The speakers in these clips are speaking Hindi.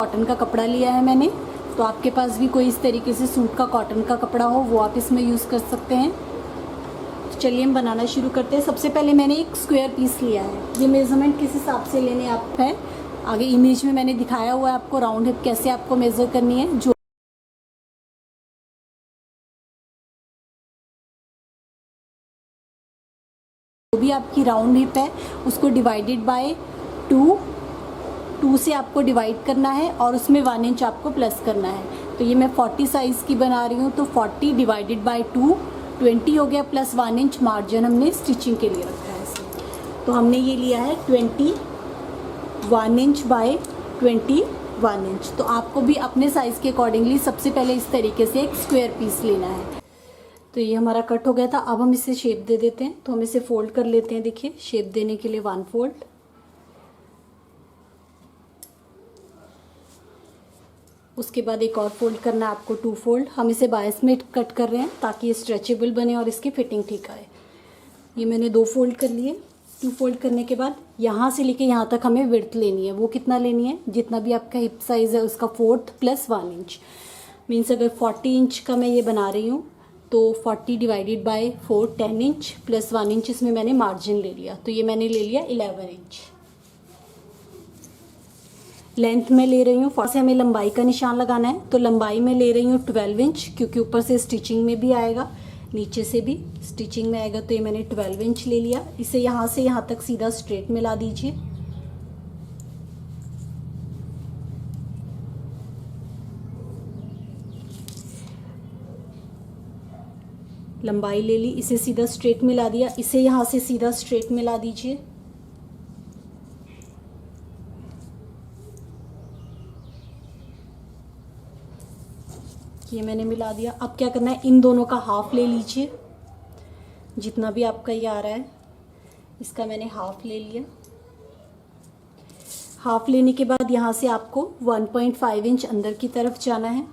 कॉटन का कपड़ा लिया है मैंने। तो आपके पास भी कोई इस तरीके से सूट का कॉटन का कपड़ा हो वो आप इसमें यूज़ कर सकते हैं। तो चलिए हम बनाना शुरू करते हैं। सबसे पहले मैंने एक स्क्वायर पीस लिया है। ये मेज़रमेंट किस हिसाब से लेने आप है, आगे इमेज में मैंने दिखाया हुआ है आपको राउंड हिप कैसे आपको मेज़र करनी है। जो भी आपकी राउंड हिप है उसको डिवाइडेड बाय 2 से आपको डिवाइड करना है और उसमें 1 इंच आपको प्लस करना है। तो ये मैं 40 साइज़ की बना रही हूँ, तो 40 डिवाइडेड बाय 2 20 हो गया, प्लस 1 इंच मार्जिन हमने स्टिचिंग के लिए रखा है इसमें। तो हमने ये लिया है 21 इंच बाय 21 इंच। तो आपको भी अपने साइज़ के अकॉर्डिंगली सबसे पहले इस तरीके से एक स्क्वायर पीस लेना है। तो ये हमारा कट हो गया था। अब हम इसे शेप दे देते हैं। तो हम इसे फोल्ड कर लेते हैं। देखिए शेप देने के लिए 1 फोल्ड, उसके बाद एक और फोल्ड करना है आपको 2 फोल्ड। हम इसे बायस में कट कर रहे हैं ताकि ये स्ट्रेचेबल बने और इसकी फिटिंग ठीक आए। ये मैंने 2 फोल्ड कर लिए। 2 फोल्ड करने के बाद यहाँ से लेके यहाँ तक हमें विड्थ लेनी है। वो कितना लेनी है, जितना भी आपका हिप साइज़ है उसका 4th प्लस 1 इंच। मीन्स अगर 40 इंच का मैं ये बना रही हूँ तो 40 divided by 4 10 inch plus 1 inch इसमें मैंने मार्जिन ले लिया। तो ये मैंने ले लिया 11 इंच। लेंथ में ले रही हूँ, फर्स्ट से हमें लंबाई का निशान लगाना है। तो लंबाई में ले रही हूँ 12 इंच, क्योंकि ऊपर से स्टिचिंग में भी आएगा, नीचे से भी स्टिचिंग में आएगा। तो ये मैंने 12 इंच ले लिया। इसे यहाँ से यहाँ तक सीधा स्ट्रेट मिला दीजिए। लंबाई ले ली, इसे सीधा स्ट्रेट मिला दिया। इसे यहाँ से सीधा स्ट्रेट मिला दीजिए। ये मैंने मिला दिया। अब क्या करना है, इन दोनों का हाफ ले लीजिए। जितना भी आपका ये आ रहा है इसका मैंने हाफ ले लिया। हाफ लेने के बाद यहाँ से आपको 1.5 इंच अंदर की तरफ जाना है।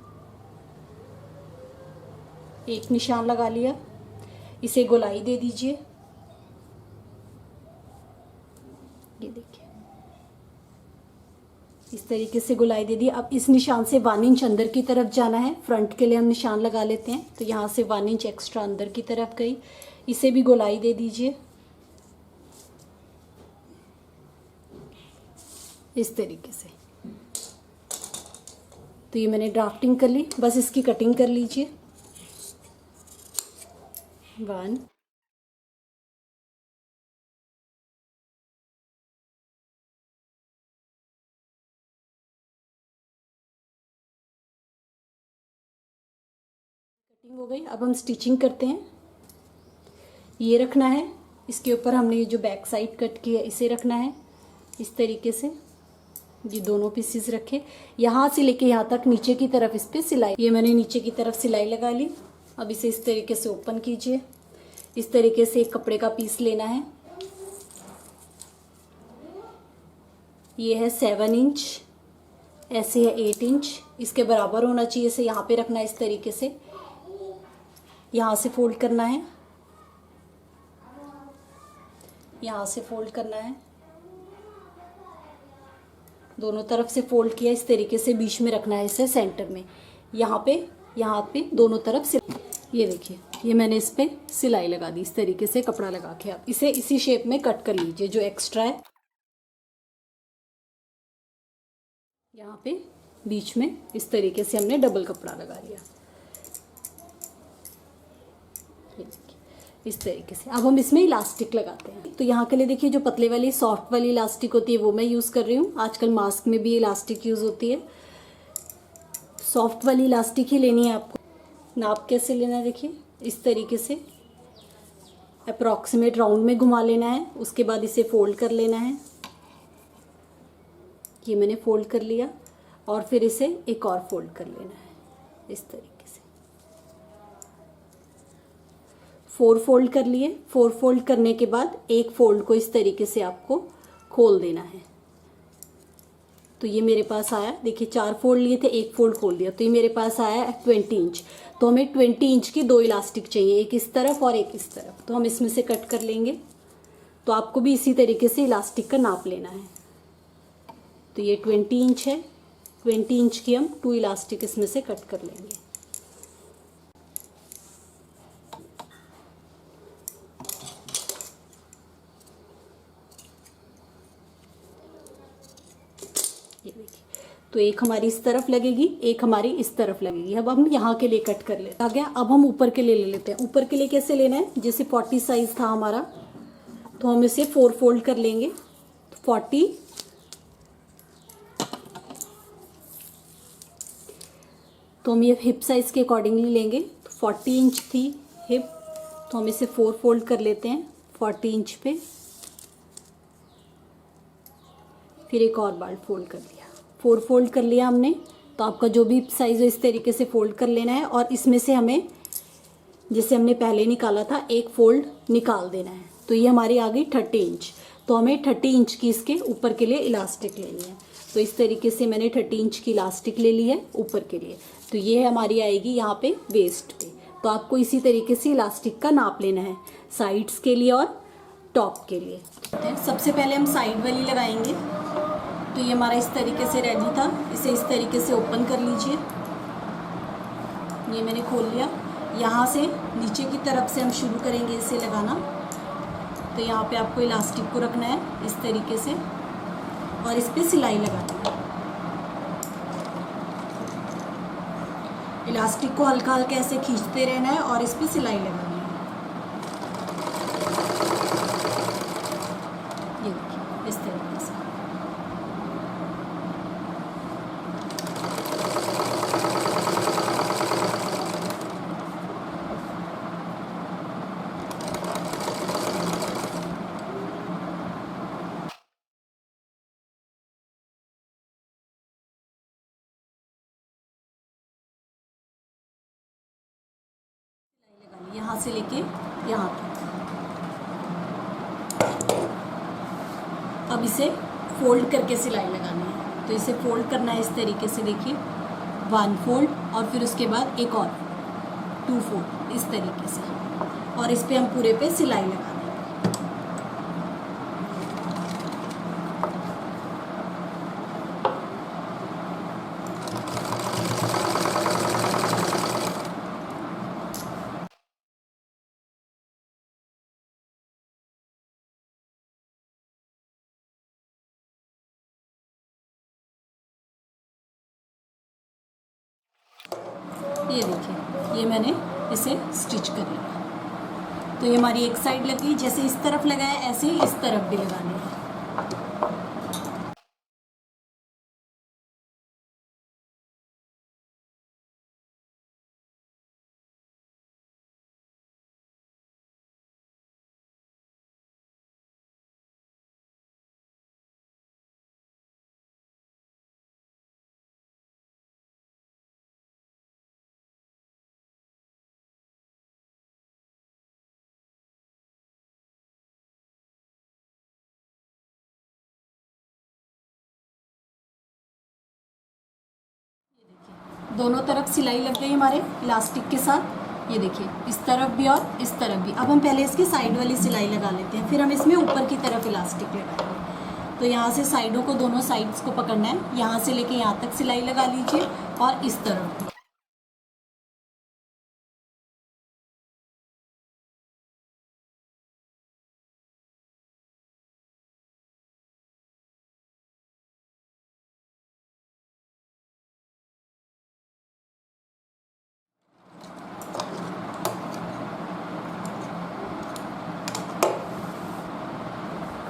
एक निशान लगा लिया। इसे गोलाई दे दीजिए। ये देखिए इस तरीके से गोलाई दे दी। अब इस निशान से 1 इंच अंदर की तरफ जाना है। फ्रंट के लिए हम निशान लगा लेते हैं। तो यहाँ से 1 इंच एक्स्ट्रा अंदर की तरफ गई। इसे भी गोलाई दे दीजिए इस तरीके से। तो ये मैंने ड्राफ्टिंग कर ली, बस इसकी कटिंग कर लीजिए। 1 कटिंग हो गई। अब हम स्टिचिंग करते हैं। ये रखना है, इसके ऊपर हमने ये जो बैक साइड कट की है इसे रखना है इस तरीके से। ये दोनों पीसेस रखे, यहाँ से लेके यहाँ तक नीचे की तरफ इस पे सिलाई। ये मैंने नीचे की तरफ सिलाई लगा ली। अब इसे इस तरीके से ओपन कीजिए। इस तरीके से एक कपड़े का पीस लेना है। ये है 7 इंच, ऐसे है 8 इंच। इसके बराबर होना चाहिए। इसे यहाँ पे रखना है इस तरीके से। यहाँ से फोल्ड करना है, यहाँ से फोल्ड करना है। दोनों तरफ से फोल्ड किया इस तरीके से, बीच में रखना है इसे सेंटर में। यहाँ पे दोनों तरफ सिलाई। ये देखिए ये मैंने इस पे सिलाई लगा दी इस तरीके से कपड़ा लगा के। आप इसे इसी शेप में कट कर लीजिए। जो एक्स्ट्रा है यहाँ पे बीच में इस तरीके से हमने डबल कपड़ा लगा लिया। ये देखिए इस तरीके से। अब हम इसमें इलास्टिक लगाते हैं। तो यहाँ के लिए देखिए जो पतले वाली सॉफ्ट वाली इलास्टिक होती है वो मैं यूज़ कर रही हूँ। आजकल मास्क में भी इलास्टिक यूज़ होती है। सॉफ्ट वाली इलास्टिक ही लेनी है आपको। नाप कैसे लेना है, देखिए इस तरीके से अप्रॉक्सीमेट राउंड में घुमा लेना है। उसके बाद इसे फोल्ड कर लेना है। ये मैंने फोल्ड कर लिया और फिर इसे एक और फोल्ड कर लेना है इस तरीके से। 4 फोल्ड कर लिए। 4 फोल्ड करने के बाद एक फोल्ड को इस तरीके से आपको खोल देना है। तो ये मेरे पास आया, देखिए 4 फोल्ड लिए थे, एक फोल्ड खोल दिया। तो ये मेरे पास आया 20 इंच। तो हमें 20 इंच की 2 इलास्टिक चाहिए, एक इस तरफ और एक इस तरफ। तो हम इसमें से कट कर लेंगे। तो आपको भी इसी तरीके से इलास्टिक का नाप लेना है। तो ये 20 इंच है 20 इंच की हम 2 इलास्टिक इसमें से कट कर लेंगे। ये देखिए, तो एक हमारी इस तरफ लगेगी, एक हमारी इस तरफ लगेगी। अब हम यहाँ के लिए कट कर लेते हैं। आ गया। अब हम ऊपर के लिए ले लेते हैं। ऊपर के लिए कैसे लेना है, जैसे 40 साइज था हमारा, तो हम इसे 4 फोल्ड कर लेंगे। 40, तो हम ये हिप साइज के अकॉर्डिंगली लेंगे। तो 40 इंच थी हिप, तो हम इसे 4 फोल्ड कर लेते हैं 40 इंच पे। फिर एक और बार फोल्ड कर लिया, 4 फोल्ड कर लिया हमने। तो आपका जो भी साइज है इस तरीके से फोल्ड कर लेना है, और इसमें से हमें जैसे हमने पहले निकाला था एक फोल्ड निकाल देना है। तो ये हमारी आ गई 30 इंच। तो हमें 30 इंच की इसके ऊपर के लिए इलास्टिक लेनी है। तो इस तरीके से मैंने 30 इंच की इलास्टिक ले ली है ऊपर के लिए। तो ये हमारी आएगी यहाँ पे वेस्ट पे। तो आपको इसी तरीके से इलास्टिक का नाप लेना है साइड्स के लिए और टॉप के लिए। सबसे पहले हम साइड वाली लगाएंगे। तो ये हमारा इस तरीके से रेडी था, इसे इस तरीके से ओपन कर लीजिए। ये मैंने खोल लिया। यहाँ से नीचे की तरफ से हम शुरू करेंगे इसे लगाना। तो यहाँ पे आपको इलास्टिक को रखना है इस तरीके से, और इस पे सिलाई लगानी है। इलास्टिक को हल्का हल्का ऐसे खींचते रहना है और इस पे सिलाई लगानी है। ये देखिए इस तरीके से। यहाँ से लेके यहाँ तक। अब इसे फोल्ड करके सिलाई लगानी है। तो इसे फोल्ड करना है इस तरीके से, देखिए 1 फोल्ड, और फिर उसके बाद एक और 2 फोल्ड इस तरीके से, और इस पे हम पूरे पे सिलाई लगा देंगे। ये देखिए, ये मैंने इसे स्टिच कर लिया। तो ये हमारी एक साइड लग गई। जैसे इस तरफ लगाया ऐसे ही इस तरफ भी लगानी है। दोनों तरफ सिलाई लग गई हमारे इलास्टिक के साथ। ये देखिए इस तरफ भी और इस तरफ भी। अब हम पहले इसकी साइड वाली सिलाई लगा लेते हैं, फिर हम इसमें ऊपर की तरफ इलास्टिक लगाएंगे। तो यहाँ से साइडों को, दोनों साइड्स को पकड़ना है। यहाँ से लेके यहाँ तक सिलाई लगा लीजिए, और इस तरफ भी।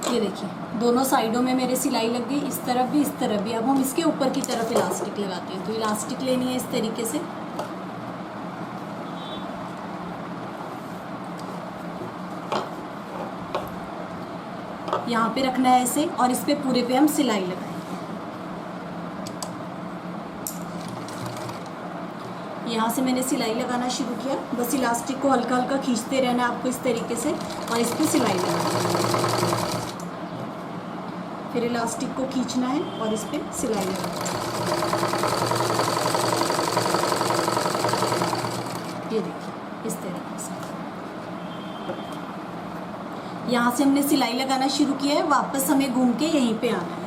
ये देखिए दोनों साइडों में मेरे सिलाई लग गई, इस तरफ भी इस तरफ भी। अब हम इसके ऊपर की तरफ इलास्टिक लगाते हैं। तो इलास्टिक लेनी है इस तरीके से, यहाँ पे रखना है ऐसे, और इस पे पूरे पे हम सिलाई लगाएंगे। यहाँ से मैंने सिलाई लगाना शुरू किया। बस इलास्टिक को हल्का हल्का खींचते रहना है आपको इस तरीके से, और इस पे सिलाई लगानी है। फिर इलास्टिक को खींचना है और इस पे सिलाई लगानी है। ये देखिए इस तरीके से। यहाँ से हमने सिलाई लगाना शुरू किया है, वापस हमें घूम के यहीं पे आना है।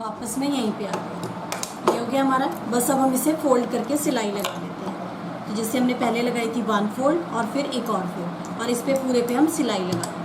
वापस में यहीं पे आ गया। ये हो गया हमारा। बस अब हम इसे फोल्ड करके सिलाई लगा लेते हैं। तो जैसे हमने पहले लगाई थी 1 फोल्ड और फिर एक और फोल्ड, और इस पे पूरे पे हम सिलाई लगाएंगे।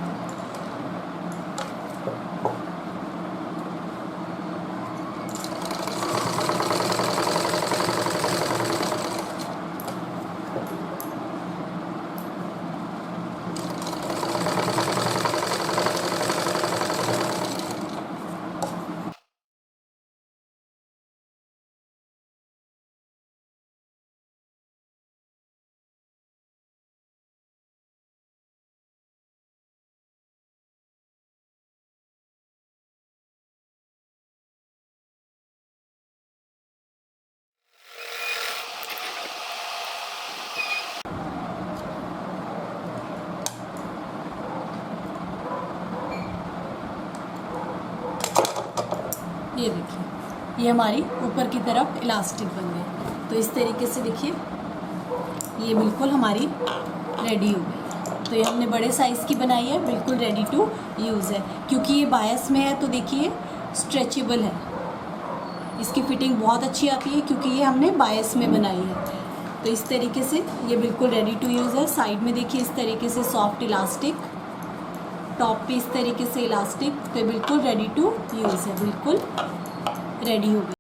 ये देखिए, ये हमारी ऊपर की तरफ इलास्टिक बन गई। तो इस तरीके से देखिए ये बिल्कुल हमारी रेडी हो गई। तो ये हमने बड़े साइज़ की बनाई है, बिल्कुल रेडी टू यूज़ है। क्योंकि ये बायस में है तो देखिए स्ट्रेचेबल है, इसकी फिटिंग बहुत अच्छी आती है क्योंकि ये हमने बायस में बनाई है। तो इस तरीके से ये बिल्कुल रेडी टू यूज़ है। साइड में देखिए इस तरीके से सॉफ्ट इलास्टिक, टॉप पे इस तरीके से इलास्टिक। तो बिल्कुल रेडी टू यूज़ है, बिल्कुल रेडी हो गई।